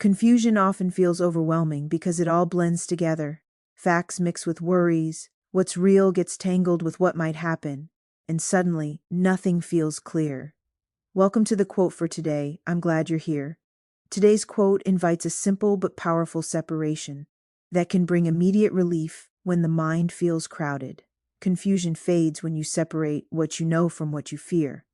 Confusion often feels overwhelming because it all blends together. Facts mix with worries, what's real gets tangled with what might happen, and suddenly nothing feels clear. Welcome to the quote for today. I'm glad you're here. Today's quote invites a simple but powerful separation that can bring immediate relief when the mind feels crowded. Confusion fades when you separate what you know from what you fear.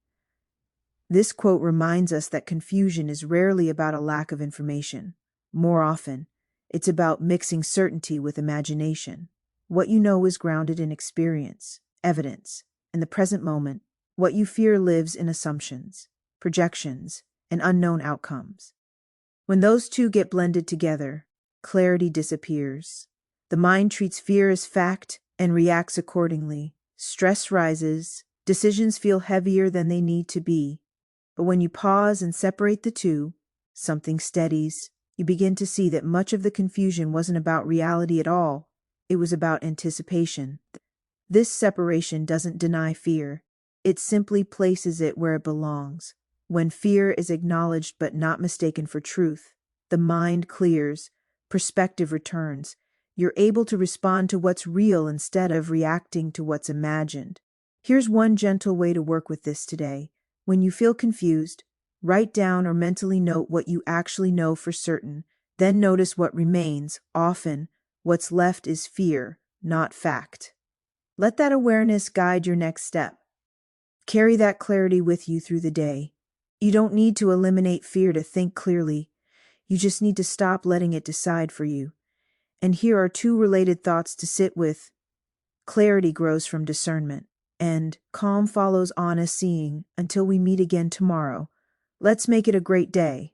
This quote reminds us that confusion is rarely about a lack of information. More often, it's about mixing certainty with imagination. What you know is grounded in experience, evidence, and the present moment. What you fear lives in assumptions, projections, and unknown outcomes. When those two get blended together, clarity disappears. The mind treats fear as fact and reacts accordingly. Stress rises, decisions feel heavier than they need to be. But when you pause and separate the two, something steadies. You begin to see that much of the confusion wasn't about reality at all. It was about anticipation. This separation doesn't deny fear. It simply places it where it belongs. When fear is acknowledged but not mistaken for truth, the mind clears, perspective returns. You're able to respond to what's real instead of reacting to what's imagined. Here's one gentle way to work with this today. When you feel confused, write down or mentally note what you actually know for certain. Then notice what remains. Often, what's left is fear, not fact. Let that awareness guide your next step. Carry that clarity with you through the day. You don't need to eliminate fear to think clearly. You just need to stop letting it decide for you. And here are two related thoughts to sit with. Clarity grows from discernment, and calm follows honest seeing. Until we meet again tomorrow, let's make it a great day.